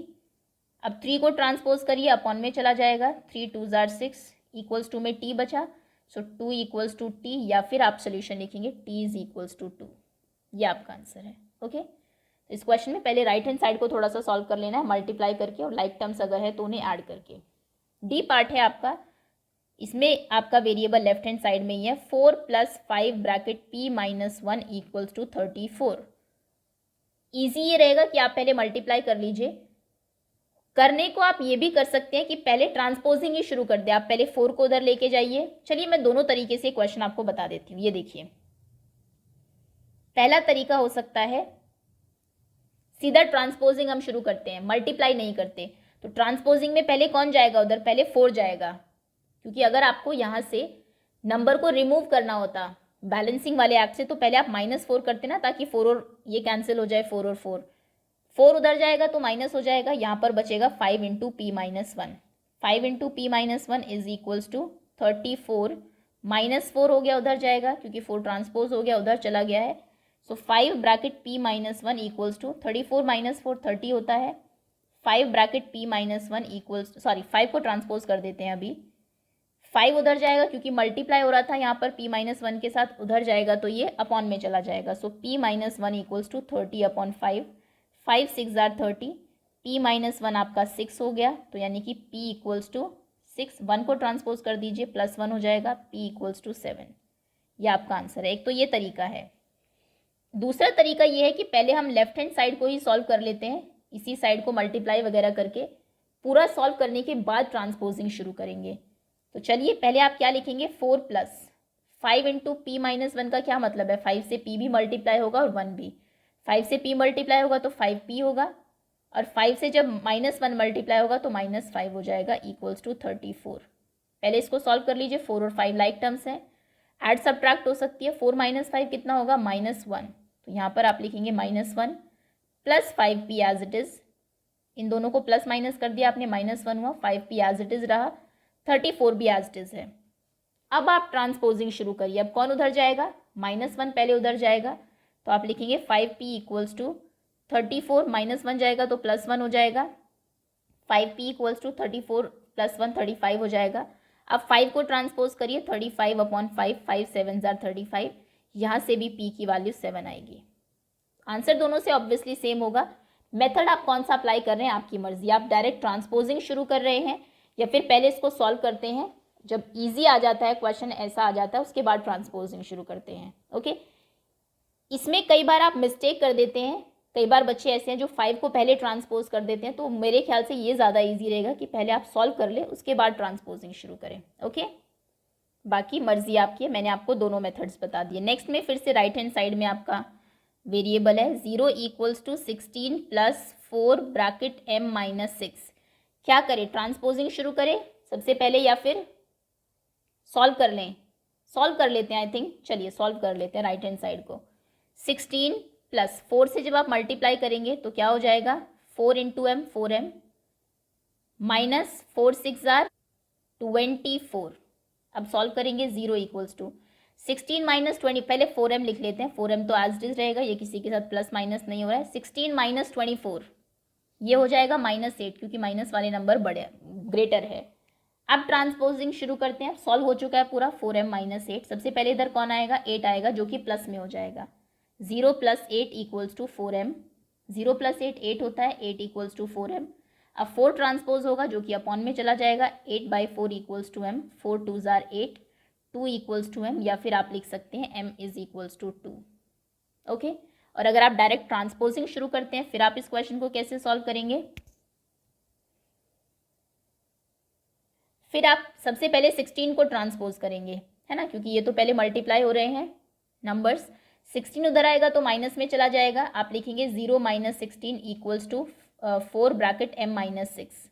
अब 3 को ट्रांसपोज करिए, अपॉन में चला जाएगा, 3 2 = 6 इक्वल्स टू में t बचा। सो 2 इक्वल्स टू t, या फिर आप सोल्यूशन लिखेंगे t इज इक्वल्स टू 2। ये आपका आंसर है। ओके, तो इस क्वेश्चन में पहले राइट हैंड साइड को थोड़ा सा सॉल्व कर लेना है, मल्टीप्लाई करके, और लाइक टर्म्स अगर है तो उन्हें ऐड करके। डी पार्ट है आपका, इसमें आपका वेरिएबल लेफ्ट हैंड साइड में ही है। 4 + 5 bracket p - 1 equals to 34। Easy ये रहेगा कि आप पहले मल्टीप्लाई कर लीजिए। करने को आप ये भी कर सकते हैं कि पहले ट्रांसपोजिंग ही शुरू कर दे, आप पहले 4 को उधर लेके जाइए। चलिए मैं दोनों तरीके से क्वेश्चन आपको बता देती हूँ। ये देखिए, पहला तरीका हो सकता है सीधा ट्रांसपोजिंग हम शुरू करते हैं, मल्टीप्लाई नहीं करते। तो ट्रांसपोजिंग में पहले कौन जाएगा उधर, पहले 4 जाएगा, क्योंकि अगर आपको यहाँ से नंबर को रिमूव करना होता बैलेंसिंग वाले एक्ट से, तो पहले आप -4 करते ना, ताकि 4 और ये कैंसिल हो जाए, 4 और 4 उधर जाएगा तो माइनस हो जाएगा, यहाँ पर बचेगा 5 into p - 1। 5 into p - 1 is equals to 34। -4 हो गया, उधर जाएगा, क्योंकि 4 ट्रांसपोज हो गया, उधर चला गया है। सो 5 ब्रैकेट p - 1 इक्वल्स टू 34 - 4 30 होता है। 5 ब्रैकेट p - 1 इक्वल्स, सॉरी 5 को ट्रांसपोज कर देते हैं अभी। 5 उधर जाएगा, क्योंकि मल्टीप्लाई हो रहा था यहाँ पर p - 1 के साथ, उधर जाएगा तो ये अपॉन में चला जाएगा। So p - 1 equals to 30/5। 5 6 = 30, p - 1 आपका 6 हो गया, तो यानी कि p इक्वल्स टू 6। 1 को ट्रांसपोज कर दीजिए, +1 हो जाएगा, p इक्वल्स टू 7। ये आपका आंसर है। एक तो ये तरीका है। दूसरा तरीका ये है कि पहले हम लेफ्ट हैंड साइड को ही सॉल्व कर लेते हैं, इसी साइड को मल्टीप्लाई वगैरह करके। पूरा सॉल्व करने के बाद ट्रांसपोजिंग शुरू करेंगे। तो चलिए पहले आप क्या लिखेंगे, 4 प्लस 5 इंटू पी माइनस 1 का क्या मतलब है, 5 से p भी मल्टीप्लाई होगा और 1 भी, 5 से p मल्टीप्लाई होगा तो 5p होगा, और 5 से जब -1 मल्टीप्लाई होगा तो -5 हो जाएगा, इक्वल्स टू 34। पहले इसको सॉल्व कर लीजिए, 4 और 5 लाइक टर्म्स हैं, एड सब्ट्रैक्ट हो सकती है, 4 - 5 कितना होगा, -1, तो यहाँ पर आप लिखेंगे -1 plus 5p as it is, इन दोनों को प्लस माइनस कर दिया आपने, -1 हुआ, 5p एज इट इज़ रहा, 34 भी एज इट इज़ है। अब आप ट्रांसपोजिंग शुरू करिए, अब कौन उधर जाएगा, -1 पहले उधर जाएगा, तो आप लिखेंगे 5p इक्वल्स टू 34, -1 जाएगा तो +1 हो जाएगा, 5p इक्वल्स टू 34 + 1 35 हो जाएगा। अब 5 को ट्रांसपोज करिए, 35/5, 5 7 ज़ार 35, यहाँ से भी p की वैल्यू 7 आएगी। आंसर दोनों से ऑब्वियसली सेम होगा। मेथड आप कौन सा अप्लाई कर रहे हैं आपकी मर्जी, आप डायरेक्ट ट्रांसपोजिंग शुरू कर रहे हैं या फिर पहले इसको सॉल्व करते हैं, जब इजी आ जाता है क्वेश्चन ऐसा आ जाता है उसके बाद ट्रांसपोजिंग शुरू करते हैं। ओके, इसमें कई बार आप मिस्टेक कर देते हैं, कई बार बच्चे ऐसे हैं जो 5 को पहले ट्रांसपोज कर देते हैं, तो मेरे ख्याल से ये ज़्यादा इजी रहेगा कि पहले आप सॉल्व कर ले उसके बाद ट्रांसपोजिंग शुरू करें। ओके, बाकी मर्जी आपकी है, मैंने आपको दोनों मेथड्स बता दिए। नेक्स्ट में फिर से राइट हैंड साइड में आपका वेरिएबल है 0 इक्वल्स टू 16 + 4 ब्रैकेट m - 6। क्या करें, ट्रांसपोजिंग शुरू करें सबसे पहले या फिर सॉल्व कर लें, सॉल्व कर लेते हैं आई थिंक, चलिए सॉल्व कर लेते हैं राइट हैंड साइड को। 16 + 4 से जब आप मल्टीप्लाई करेंगे तो क्या हो जाएगा, 4 × m 4m, -4 6 ज़ार 24। अब सॉल्व करेंगे, 0 इक्वल्स टू 16 - 20, पहले 4m लिख लेते हैं, 4m तो एज इट इज रहेगा, ये किसी के साथ प्लस माइनस नहीं हो रहा है। 16 - 24 ये हो जाएगा -8, क्योंकि माइनस वाले नंबर बड़े ग्रेटर है। अब ट्रांसपोजिंग शुरू करते हैं, सॉल्व हो चुका है पूरा, 4m - 8, सबसे पहले इधर कौन आएगा, 8 आएगा जो कि प्लस में हो जाएगा, 0 + 8 इक्वल्स टू 4m, 0 + 8 8 होता है, 8 इक्वल्स टू 4m। अब 4 ट्रांसपोज होगा जो कि अपॉन में चला जाएगा, 8/4 इक्वल्स टू m, 4 2 ज़ार 8, 2 इक्वल्स टू m, या फिर आप लिख सकते हैं m is equals to 2। Okay, और अगर आप डायरेक्ट ट्रांसपोजिंग शुरू करते हैं फिर आप इस क्वेश्चन को कैसे सॉल्व करेंगे, फिर आप सबसे पहले 16 को ट्रांसपोज करेंगे, है ना, क्योंकि ये तो पहले मल्टीप्लाई हो रहे हैं नंबर्स, 16 उधर आएगा तो माइनस में चला जाएगा, आप लिखेंगे 0 - 16 इक्वल्स टू 4 ब्रैकेट m - 6,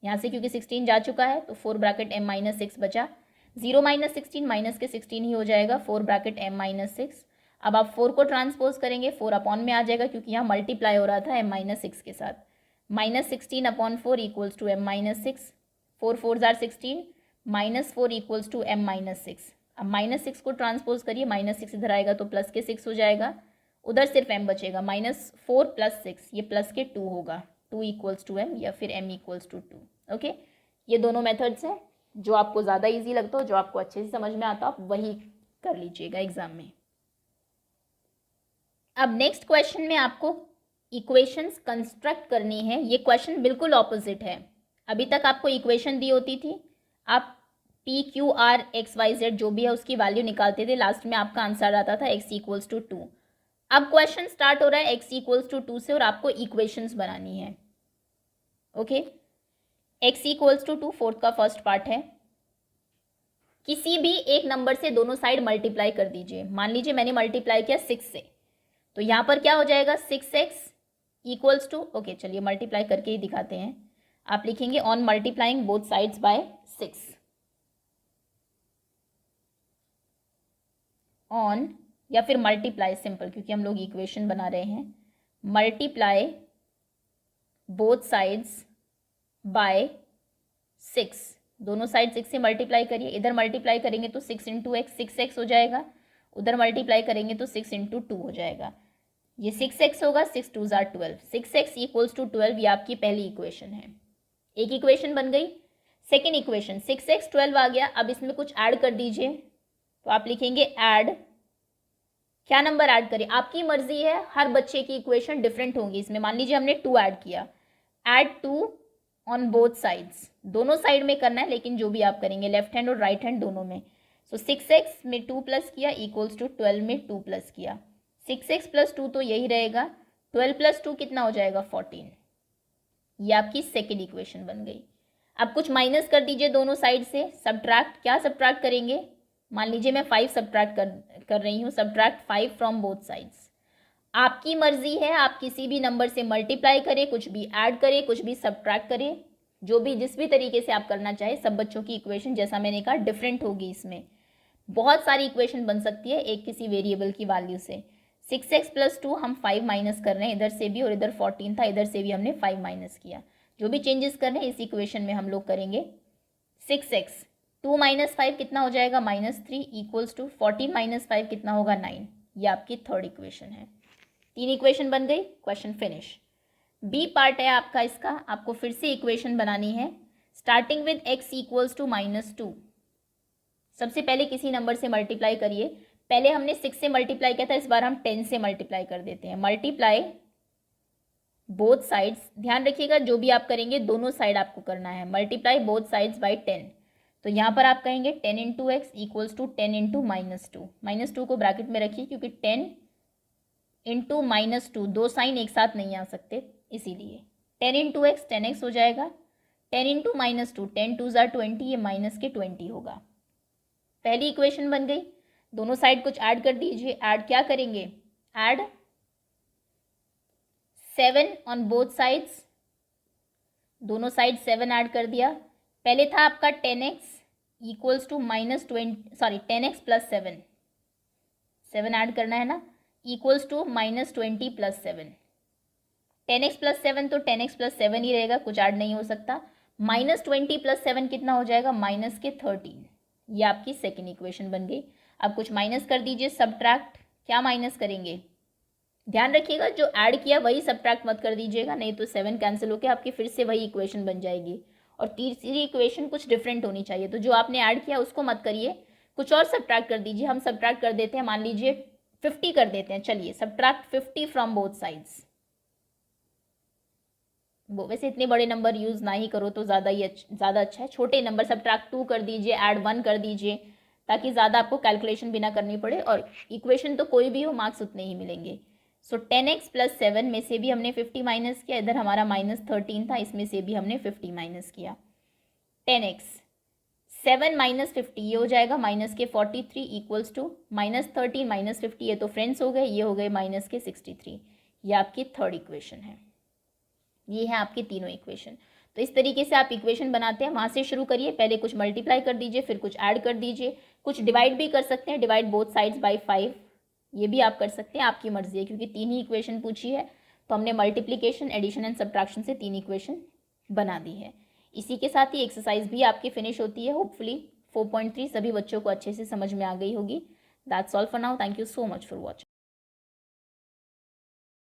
यहाँ से क्योंकि 16 जा चुका है तो 4 ब्रैकेट m - 6 बचा, 0 - 16 माइनस के 16 ही हो जाएगा, 4 ब्रैकेट m - 6। अब आप 4 को ट्रांसपोज करेंगे, 4 अपॉन में आ जाएगा क्योंकि यहाँ मल्टीप्लाई हो रहा था m - 6 के साथ, -16/4 इक्वल्स टू m - 6, 4 4 ज़ार 16, -4 इक्वल्स टू m - 6। अब -6 को ट्रांसपोज करिए, -6 इधर आएगा तो प्लस के 6 हो जाएगा, उधर सिर्फ m बचेगा, -4 + 6 ये प्लस के 2 होगा, 2 इक्वल्स टू m या फिर m इक्वल्स टू 2। ओके, ये दोनों मेथड्स हैं, जो आपको ज़्यादा इजी लगता हो, जो आपको अच्छे से समझ में आता हो, आप वही कर लीजिएगा एग्जाम में। अब नेक्स्ट क्वेश्चन में आपको इक्वेशंस कंस्ट्रक्ट करनी है, ये क्वेश्चन बिल्कुल ऑपोजिट है। अभी तक आपको इक्वेशन दी होती थी, आप P Q R X Y Z जो भी है उसकी वैल्यू निकालते थे, लास्ट में आपका आंसर आता था x इक्वल्स टू 2। अब क्वेश्चन स्टार्ट हो रहा है x इक्वल्स टू 2 से और आपको इक्वेशंस बनानी है। Okay, x equals to 2 fourth का फर्स्ट पार्ट है, किसी भी एक नंबर से दोनों साइड मल्टीप्लाई कर दीजिए। मान लीजिए मैंने मल्टीप्लाई किया 6 से, तो यहाँ पर क्या हो जाएगा, 6x इक्वल्स टू, ओके चलिए मल्टीप्लाई करके ही दिखाते हैं, आप लिखेंगे on multiplying both sides by 6, on या फिर मल्टीप्लाई सिंपल, क्योंकि हम लोग इक्वेशन बना रहे हैं, मल्टीप्लाई बोथ साइड्स बाय 6, दोनों साइड 6 से मल्टीप्लाई करिए, इधर मल्टीप्लाई करेंगे तो 6 × x 6x हो जाएगा, उधर मल्टीप्लाई करेंगे तो 6 × 2 हो जाएगा, ये 6x होगा, 6 2 ज़ार 12, 6x इक्वल्स टू 12, ये आपकी पहली इक्वेशन है। एक इक्वेशन बन गई। सेकेंड इक्वेशन 6x 12 आ गया, अब इसमें कुछ ऐड कर दीजिए, तो आप लिखेंगे ऐड, क्या नंबर ऐड करें, आपकी मर्जी है, हर बच्चे की इक्वेशन डिफरेंट होंगी इसमें। मान लीजिए हमने 2 ऐड किया, ऐड 2 ऑन बोथ साइड्स, दोनों साइड में करना है, लेकिन जो भी आप करेंगे लेफ्ट हैंड और राइट हैंड दोनों में। सो 6x में 2 प्लस किया इक्वल्स टू 12 में 2 प्लस किया, 6x + 2 तो यही रहेगा, 12 + 2 कितना हो जाएगा 14, ये आपकी सेकेंड इक्वेशन बन गई। अब कुछ माइनस कर दीजिए दोनों साइड से, सब्ट्रैक्ट, क्या सब्ट्रैक्ट करेंगे, मान लीजिए मैं 5 सब्ट्रैक्ट कर रही हूँ, सब्ट्रैक्ट 5 फ्रॉम बोथ साइड्स। आपकी मर्जी है, आप किसी भी नंबर से मल्टीप्लाई करें, कुछ भी ऐड करें, कुछ भी सब्ट्रैक्ट करें, जो भी जिस भी तरीके से आप करना चाहे। सब बच्चों की इक्वेशन जैसा मैंने कहा डिफरेंट होगी, इसमें बहुत सारी इक्वेशन बन सकती है एक किसी वेरिएबल की वैल्यू से। 6x + 2 हम 5 माइनस कर रहे हैं इधर से भी, और इधर 14 था, इधर से भी हमने 5 माइनस किया। जो भी चेंजेस कर रहे हैं इस इक्वेशन में हम लोग करेंगे। 6x 2 - 5 कितना हो जाएगा, -3 = 14 - 5 कितना होगा, 9। ये आपकी थर्ड इक्वेशन है। 3 इक्वेशन बन गई, क्वेश्चन फिनिश। बी पार्ट है आपका इसका, आपको फिर से इक्वेशन बनानी है स्टार्टिंग विद x = -2। सबसे पहले किसी नंबर से मल्टीप्लाई करिए। पहले हमने 6 से मल्टीप्लाई किया था, इस बार हम 10 से मल्टीप्लाई कर देते हैं। मल्टीप्लाई बोथ साइड्स, ध्यान रखिएगा जो भी आप करेंगे दोनों साइड आपको करना है। मल्टीप्लाई बोथ साइड्स बाई 10, तो यहाँ पर आप कहेंगे 10 × x = 10 × -2। -2 को ब्रैकेट में रखिए क्योंकि 10 × -2 दो साइन एक साथ नहीं आ सकते, इसीलिए 10 × x 10x हो जाएगा। 10 × -2 10 2 = 20, ये माइनस के 20 होगा। पहली इक्वेशन बन गई। दोनों साइड कुछ ऐड कर दीजिए। ऐड क्या करेंगे, ऐड 7 ऑन बोथ साइड्स, दोनों साइड 7 ऐड कर दिया। पहले था आपका 10x = -20, 10x + 7, 7 ऐड करना है ना, = -20 + 7। 10x + 7 तो 10x + 7 ही रहेगा, कुछ ऐड नहीं हो सकता। -20 + 7 कितना हो जाएगा, -13। ये आपकी सेकेंड इक्वेशन बन गई। अब कुछ माइनस कर दीजिए, सब्ट्रैक्ट, क्या माइनस करेंगे, ध्यान रखिएगा जो ऐड किया वही सब्ट्रैक्ट मत कर दीजिएगा, नहीं तो 7 कैंसिल होकर आपकी फिर से वही इक्वेशन बन जाएगी। और तीसरी इक्वेशन कुछ डिफरेंट होनी चाहिए, तो जो आपने ऐड किया उसको मत करिए, कुछ और सब्ट्रैक्ट कर दीजिए। हम सब्ट्रैक्ट कर देते हैं, मान लीजिए 50 कर देते हैं, चलिए सब्ट्रैक्ट 50 फ्रॉम बोथ साइड्स। वो वैसे इतने बड़े नंबर यूज़ ना ही करो तो ज़्यादा अच्छा है। छोटे नंबर सब्ट्रैक्ट 2 कर दीजिए, ऐड 1 कर दीजिए, ताकि ज़्यादा आपको कैलकुलेशन भी ना करनी पड़े, और इक्वेशन तो कोई भी हो मार्क्स उतने ही मिलेंगे। सो 10x + 7 में से भी हमने 50 माइनस किया, इधर हमारा -13 था, इसमें से भी हमने 50 माइनस किया। 10x 7 - 50 ये हो जाएगा -43 = -13 - 50, ये तो फ्रेंड्स हो गए, ये हो गए -63। ये आपकी थर्ड इक्वेशन है। ये है आपकी तीनों इक्वेशन। तो इस तरीके से आप इक्वेशन बनाते हैं, वहाँ से शुरू करिए, पहले कुछ मल्टीप्लाई कर दीजिए, फिर कुछ ऐड कर दीजिए, कुछ डिवाइड भी कर सकते हैं, डिवाइड बोथ साइड्स बाय 5, ये भी आप कर सकते हैं, आपकी मर्जी है, क्योंकि 3 ही इक्वेशन पूछी है तो हमने मल्टीप्लिकेशन, एडिशन एंड सब्ट्रैक्शन से 3 इक्वेशन बना दी है। इसी के साथ ही एक्सरसाइज भी आपकी फिनिश होती है। होपफुली 4.3 सभी बच्चों को अच्छे से समझ में आ गई होगी। That's all for now, thank you so much for watching.